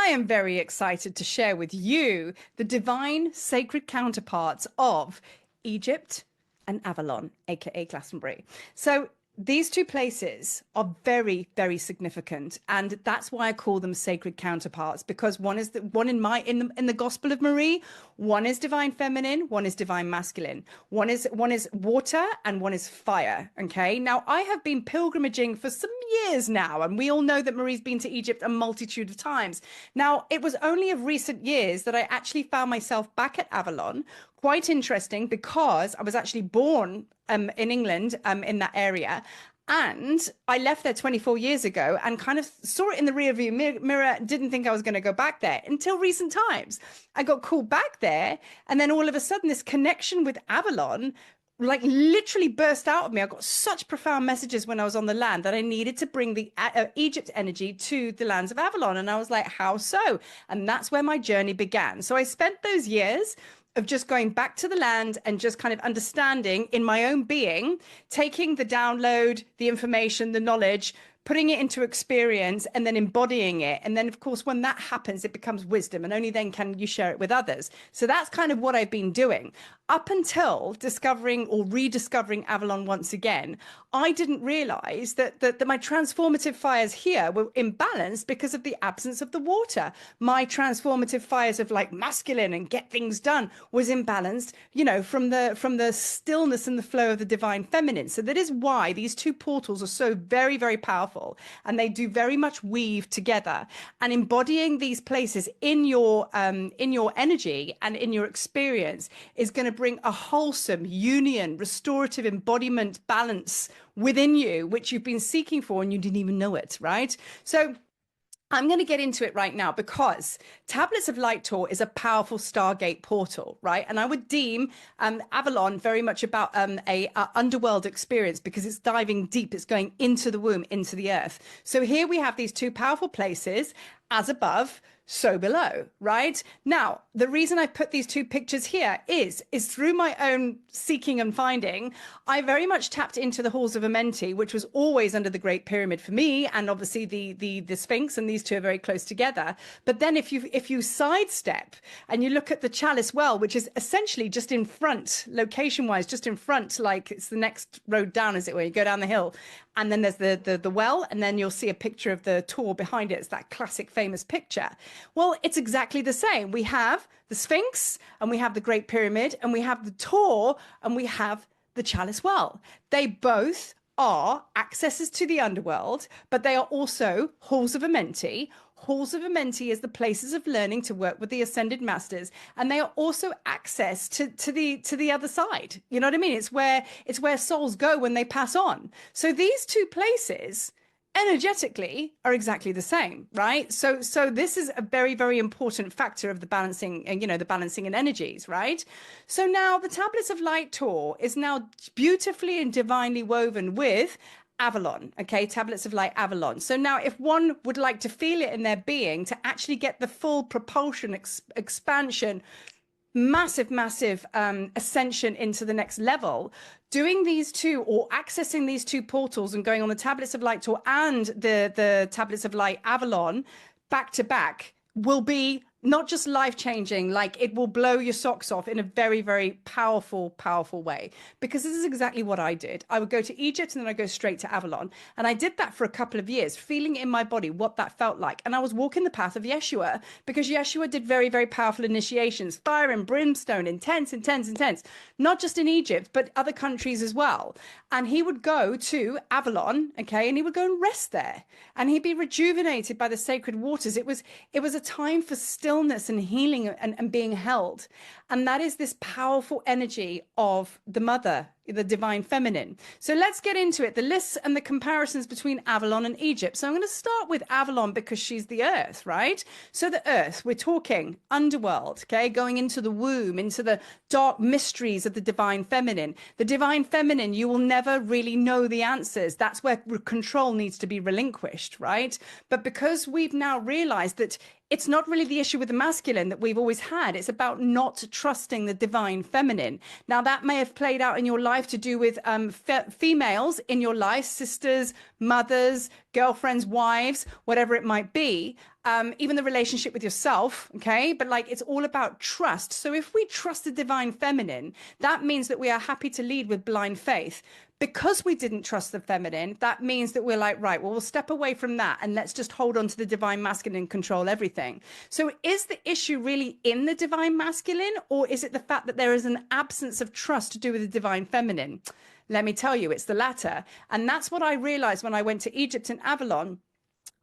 I am very excited to share with you the divine sacred counterparts of Egypt and Avalon, aka Glastonbury. So these two places are very, very significant, and that's why I call them sacred counterparts. Because one is the one in the Gospel of Marie, one is divine feminine, one is divine masculine, one is water, and one is fire. Okay, now I have been pilgrimaging for some years now, and we all know that Marie's been to Egypt a multitude of times. Now, it was only of recent years that I actually found myself back at Avalon. Quite interesting, because I was actually born in England, in that area. And I left there 24 years ago and kind of saw it in the rearview mirror, didn't think I was going to go back there until recent times. I got called back there. And then all of a sudden, this connection with Avalon like literally burst out of me. I got such profound messages when I was on the land that I needed to bring the Egypt energy to the lands of Avalon. And I was like, how so? And that's where my journey began. So I spent those years of just going back to the land and just kind of understanding in my own being, taking the download, the information, the knowledge, putting it into experience, and then embodying it. And then, of course, when that happens, it becomes wisdom, and only then can you share it with others. So that's kind of what I've been doing. Up until discovering or rediscovering Avalon once again, I didn't realize that my transformative fires here were imbalanced because of the absence of the water. My transformative fires of like masculine and get things done was imbalanced, from the stillness and the flow of the divine feminine. So that is why these two portals are so very, very powerful, and they do very much weave together. And embodying these places in your energy and in your experience is going to bring a wholesome union, restorative embodiment, balance within you, which you've been seeking for and you didn't even know it, right? So I'm going to get into it right now, because Tablets of Light Tour is a powerful Stargate portal, right? And I would deem Avalon very much about a underworld experience, because it's diving deep. It's going into the womb, into the earth. So here we have these two powerful places, as above, so below, right? Now, the reason I put these two pictures here is through my own seeking and finding, I very much tapped into the halls of Amenti, which was always under the Great Pyramid for me, and obviously the Sphinx, and these two are very close together. But then if you sidestep and you look at the Chalice Well, which is essentially just in front, location-wise, just in front, like it's the next road down, as it were. You go down the hill, and then there's the well, and then you'll see a picture of the tour behind it. It's that classic famous picture. Well, it's exactly the same. We have the Sphinx, and we have the Great Pyramid, and we have the tour, and we have the Chalice Well. They both are accesses to the underworld, but they are also halls of Amenti. Halls of Amenti is the places of learning to work with the ascended masters, and they are also access to the other side. You know what I mean? It's where souls go when they pass on. So these two places energetically are exactly the same, right? So this is a very, very important factor of the balancing, and the balancing in energies, right? So now the Tablets of Light Tour is now beautifully and divinely woven with Avalon, okay? Tablets of Light Avalon. So now if one would like to feel it in their being, to actually get the full propulsion, expansion, massive ascension into the next level, doing these two, or accessing these two portals and going on the Tablets of Light Tour and the Tablets of Light Avalon back to back, will be not just life-changing, like it will blow your socks off in a very, very powerful way. Because this is exactly what I did. I would go to Egypt, and then I go straight to Avalon. And I did that for a couple of years, feeling in my body what that felt like. And I was walking the path of Yeshua, because Yeshua did very, very powerful initiations, fire and brimstone, intense, not just in Egypt, but other countries as well. And he would go to Avalon, okay, and he would go and rest there. And he'd be rejuvenated by the sacred waters. It was a time for stillness and healing and being held. And that is this powerful energy of the mother, the divine feminine. So let's get into it, the lists and the comparisons between Avalon and Egypt. So I'm going to start with Avalon, because she's the earth, right? So the earth, we're talking underworld, okay, going into the womb, into the dark mysteries of the divine feminine. The divine feminine, you will never really know the answers. That's where control needs to be relinquished, right? But because we've now realized that it's not really the issue with the masculine that we've always had. It's about not trusting the divine feminine. Now, that may have played out in your life to do with females in your life, sisters, mothers, girlfriends, wives, whatever it might be. even the relationship with yourself, okay? But like it's all about trust. So if we trust the divine feminine, that means that we are happy to lead with blind faith. Because we didn't trust the feminine, that means that we're like, right, well, we'll step away from that and let's just hold on to the divine masculine and control everything. So is the issue really in the divine masculine, or is it the fact that there is an absence of trust to do with the divine feminine? Let me tell you, it's the latter. And that's what I realized when I went to Egypt and Avalon.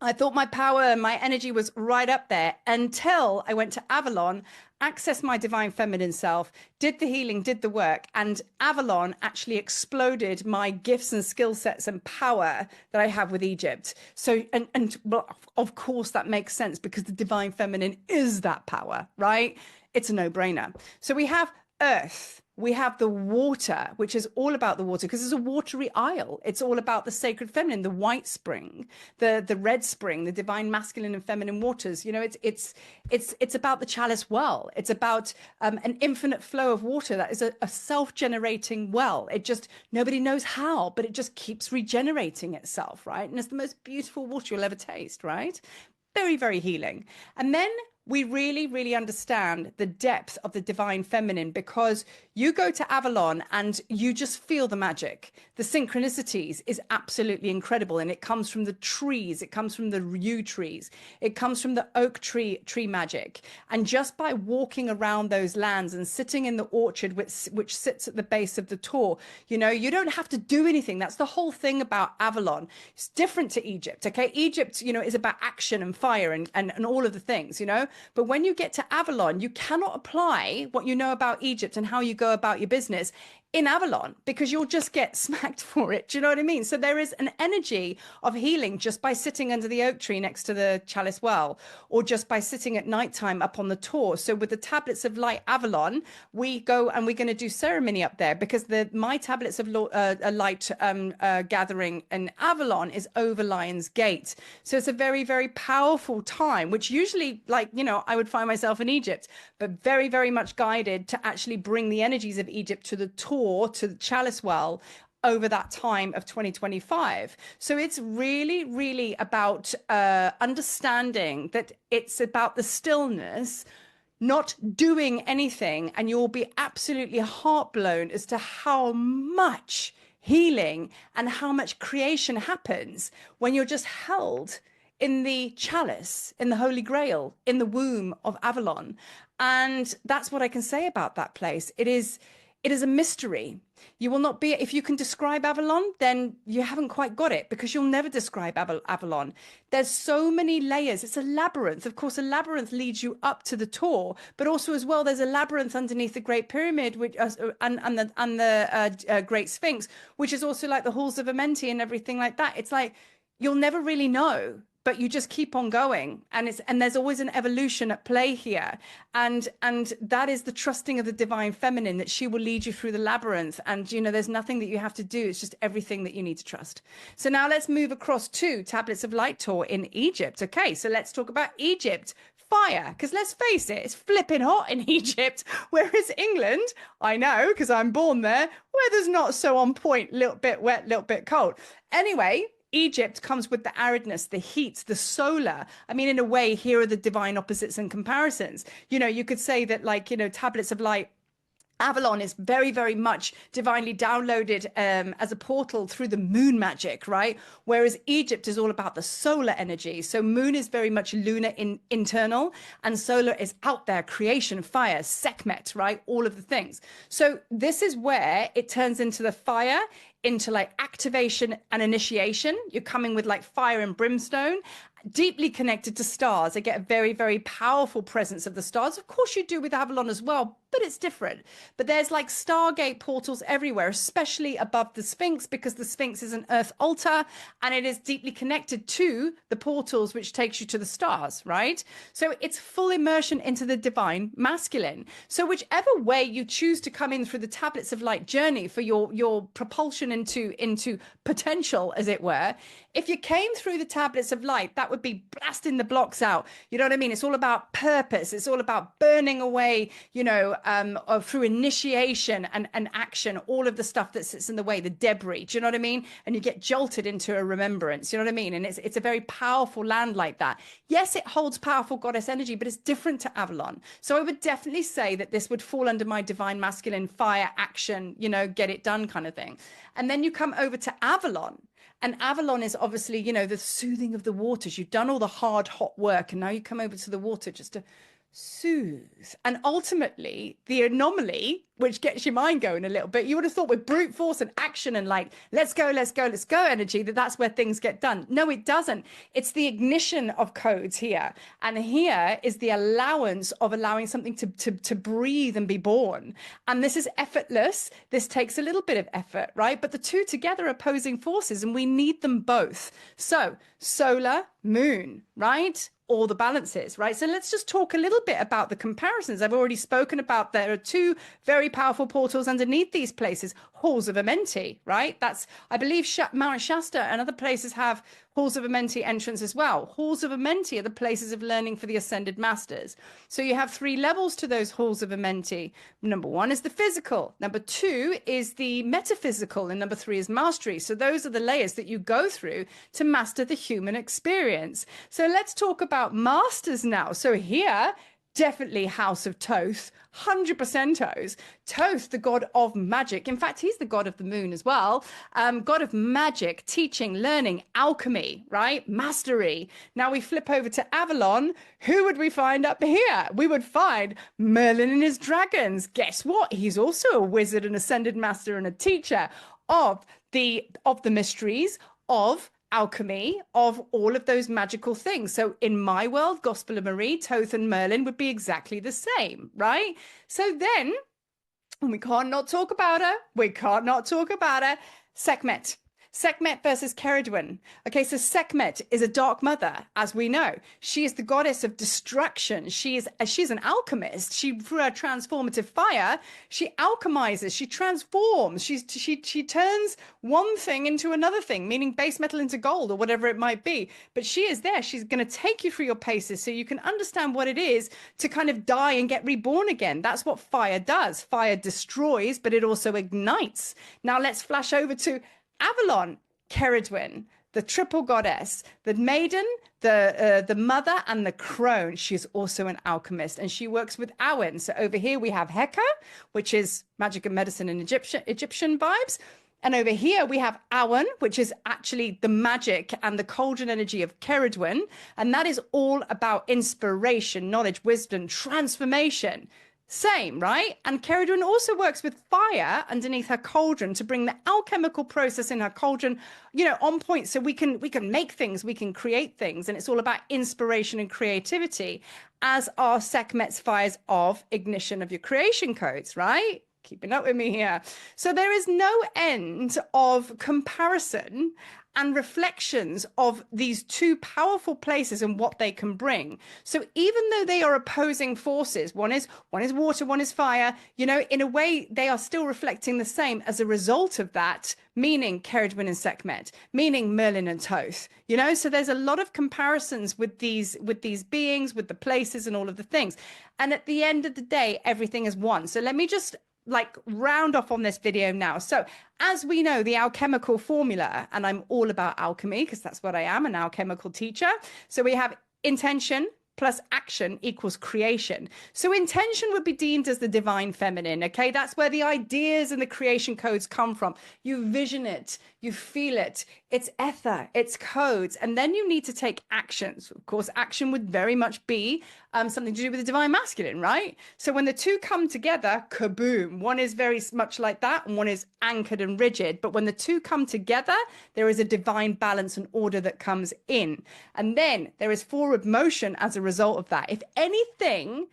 I thought my power and my energy was right up there until I went to Avalon, accessed my divine feminine self, did the healing, did the work, and Avalon actually exploded my gifts and skill sets and power that I have with Egypt. So, and well, of course that makes sense because the divine feminine is that power, right? It's a no-brainer. So we have earth. We have the water, which is all about the water because it's a watery isle. It's all about the sacred feminine, the white spring, the red spring, the divine masculine and feminine waters. You know, it's about the chalice well. It's about an infinite flow of water that is a self-generating well. It just, nobody knows how, but it just keeps regenerating itself, right? And it's the most beautiful water you'll ever taste, right? Very, very healing. And then we really, really understand the depth of the divine feminine because you go to Avalon and you just feel the magic. The synchronicities is absolutely incredible. And it comes from the trees. It comes from the yew trees. It comes from the oak tree magic. And just by walking around those lands and sitting in the orchard, which sits at the base of the Tor, you know, you don't have to do anything. That's the whole thing about Avalon. It's different to Egypt. Okay. Egypt, you know, is about action and fire and all of the things, you know. But when you get to Avalon, you cannot apply what you know about Egypt and how you go about your business in Avalon because you'll just get smacked for it. Do you know what I mean? So there is an energy of healing just by sitting under the oak tree next to the Chalice Well, or just by sitting at nighttime up on the Tor. So with the Tablets of Light Avalon, we go and we're going to do ceremony up there because my Tablets of Light gathering in Avalon is over Lion's Gate. So it's a very, very powerful time, which usually, like, you know, I would find myself in Egypt, but very, very much guided to actually bring the energies of Egypt to the Tor, to the Chalice Well over that time of 2025. So it's really, really about understanding that it's about the stillness, not doing anything, and you'll be absolutely heartblown as to how much healing and how much creation happens when you're just held in the chalice, in the Holy Grail, in the womb of Avalon. And that's what I can say about that place. It is a mystery. You will not be, if you can describe Avalon, then you haven't quite got it because you'll never describe Avalon. There's so many layers. It's a labyrinth. Of course, a labyrinth leads you up to the Tor, but also as well, there's a labyrinth underneath the Great Pyramid, which and the Great Sphinx, which is also like the halls of Amenti and everything like that. It's like you'll never really know, but you just keep on going, and there's always an evolution at play here, and that is the trusting of the divine feminine, that she will lead you through the labyrinth, and you know there's nothing that you have to do, it's just everything that you need to trust. So now let's move across to Tablets of Light Tour in Egypt. Okay, so let's talk about Egypt. Fire, because let's face it, it's flipping hot in Egypt, whereas England, I know because I'm born there, weather's not so on point, little bit wet, little bit cold. Anyway, Egypt comes with the aridness, the heat, the solar. I mean, in a way, here are the divine opposites and comparisons. You know, you could say that, like, you know, Tablets of Light Avalon is very, very much divinely downloaded as a portal through the moon magic, right? Whereas Egypt is all about the solar energy. So moon is very much lunar internal, and solar is out there, creation, fire, Sekhmet, right? All of the things. So this is where it turns into the fire, into like activation and initiation. You're coming with like fire and brimstone, deeply connected to stars. I get a very, very powerful presence of the stars. Of course you do with Avalon as well, but it's different. But there's like Stargate portals everywhere, especially above the Sphinx, because the Sphinx is an earth altar and it is deeply connected to the portals, which takes you to the stars, right? So it's full immersion into the divine masculine. So whichever way you choose to come in through the Tablets of Light journey for your propulsion into potential, as it were, if you came through the Tablets of Light, that would be blasting the blocks out. You know what I mean? It's all about purpose. It's all about burning away, you know, through initiation and action, all of the stuff that sits in the way, the debris, do you know what I mean? And you get jolted into a remembrance, you know what I mean? And it's a very powerful land like that. Yes, it holds powerful goddess energy, but it's different to Avalon. So I would definitely say that this would fall under my divine masculine fire, action, you know, get it done kind of thing. And then you come over to Avalon. And Avalon is obviously, you know, the soothing of the waters. You've done all the hard, hot work, and now you come over to the water just to soothe. And ultimately, the anomaly, which gets your mind going a little bit, you would have thought with brute force and action and like, let's go, let's go, let's go energy, that's where things get done. No, it doesn't. It's the ignition of codes here. And here is the allowance of allowing something to breathe and be born. And this is effortless. This takes a little bit of effort, right? But the two together are opposing forces, and we need them both. So solar, moon, right? All the balances, right? So let's just talk a little bit about the comparisons. I've already spoken about there are two very powerful portals underneath these places, halls of Amenti, right? That's, I believe, Mount Shasta and other places have halls of Amenti entrance as well. Halls of Amenti are the places of learning for the ascended masters. So you have 3 levels to those halls of Amenti. Number 1 is the physical. Number 2 is the metaphysical. And number 3 is mastery. So those are the layers that you go through to master the human experience. So let's talk about masters now. So here, definitely House of Thoth, 100% Thoth, the god of magic. In fact, he's the god of the moon as well. God of magic, teaching, learning, alchemy, right? Mastery. Now we flip over to Avalon. Who would we find up here? We would find Merlin and his dragons. Guess what? He's also a wizard, an ascended master, and a teacher of the mysteries of alchemy, of all of those magical things. So in my world, Gospel of Marie, Thoth and Merlin would be exactly the same, right? So then, we can't not talk about her. We can't not talk about her. Sekhmet. Sekhmet versus Ceridwen. Okay, so Sekhmet is a dark mother, as we know. She is the goddess of destruction. She's an alchemist. She, through her transformative fire, she alchemizes, she transforms, she turns one thing into another thing, meaning base metal into gold or whatever it might be. But she is there. She's going to take you through your paces so you can understand what it is to kind of die and get reborn again. That's what fire does. Fire destroys, but it also ignites. Now let's flash over to Avalon, Ceridwen, the triple goddess, the maiden, the mother, and the crone. She's also an alchemist, and she works with Awen. So over here we have Heka, which is magic and medicine and Egyptian vibes. And over here we have Awen, which is actually the magic and the cauldron energy of Ceridwen. And that is all about inspiration, knowledge, wisdom, transformation. Same, right? And Ceridwen also works with fire underneath her cauldron to bring the alchemical process in her cauldron, you know, on point, so we can make things, we can create things, and it's all about inspiration and creativity, as are Sekhmet's fires of ignition of your creation codes, right? Keeping up with me here. So there is no end of comparison and reflections of these two powerful places and what they can bring. So even though they are opposing forces, one is water, one is fire, you know, in a way they are still reflecting the same as a result of that, meaning Ceridwen and Sekhmet, meaning Merlin and Thoth, you know. So there's a lot of comparisons with these beings, with the places and all of the things. And at the end of the day, everything is one. So let me just like round off on this video now. So as we know, the alchemical formula, and I'm all about alchemy because that's what I am, an alchemical teacher. So we have intention plus action equals creation. So intention would be deemed as the divine feminine, okay? That's where the ideas and the creation codes come from. You vision it, you feel it, it's ether, it's codes, and then you need to take actions. Of course, action would very much be something to do with the divine masculine, right? So when the two come together, kaboom, one is very much like that and one is anchored and rigid. But when the two come together, there is a divine balance and order that comes in. And then there is forward motion as a result of that. If anything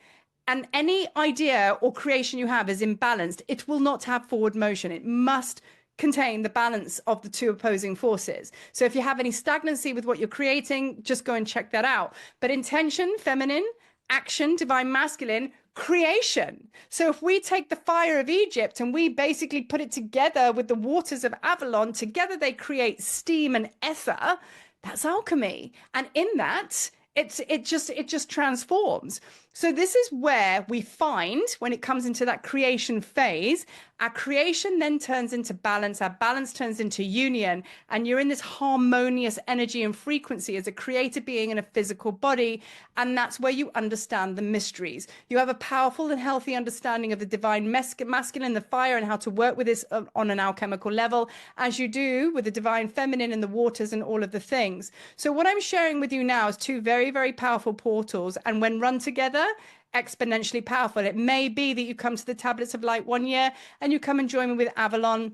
and any idea or creation you have is imbalanced, it will not have forward motion. It must contain the balance of the two opposing forces. So if you have any stagnancy with what you're creating, just go and check that out. But intention, feminine, action, divine masculine, creation. So if we take the fire of Egypt and we basically put it together with the waters of Avalon, together they create steam and ether. That's alchemy. And in that it just transforms. So this is where we find, when it comes into that creation phase, our creation then turns into balance, our balance turns into union, and you're in this harmonious energy and frequency as a created being in a physical body. And that's where you understand the mysteries. You have a powerful and healthy understanding of the divine masculine, the fire, and how to work with this on an alchemical level, as you do with the divine feminine and the waters and all of the things. So what I'm sharing with you now is two very, very powerful portals, and when run together, exponentially powerful. It may be that you come to the Tablets of Light one year and you come and join me with Avalon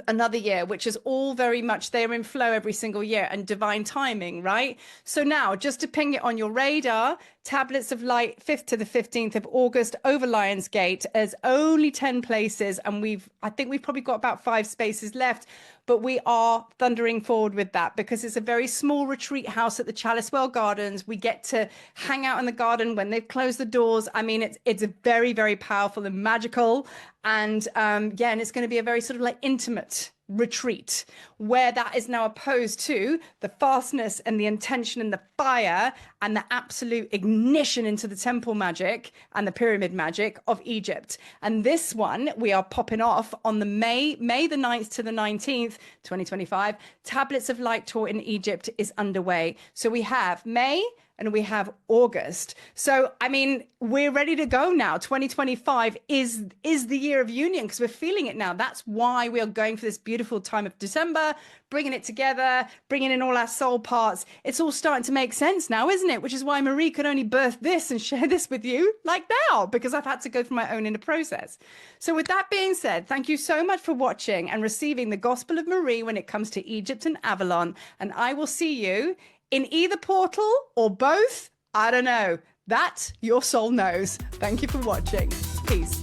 another year, which is all very much, they're in flow every single year and divine timing, right? So now, just to ping it on your radar, Tablets of Light, 5th to the 15th of August over Lionsgate. There's only 10 places, and I think we've probably got about 5 spaces left, but we are thundering forward with that because it's a very small retreat house at the Chalice Well Gardens. We get to hang out in the garden when they've closed the doors. I mean, it's a very, very powerful and magical, and yeah, and it's going to be a very sort of like intimate retreat, where that is now opposed to the fastness and the intention and the fire and the absolute ignition into the temple magic and the pyramid magic of Egypt. And this one we are popping off on the May the 9th to the 19th 2025 Tablets of Light tour in Egypt is underway. So we have May and we have August. So, I mean, we're ready to go now. 2025 is the year of union because we're feeling it now. That's why we are going for this beautiful time of December, bringing it together, bringing in all our soul parts. It's all starting to make sense now, isn't it? Which is why Marie could only birth this and share this with you like now, because I've had to go through my own inner process. So with that being said, thank you so much for watching and receiving the Gospel of Marie when it comes to Egypt and Avalon. And I will see you in either portal or both. I don't know. That your soul knows. Thank you for watching. Peace.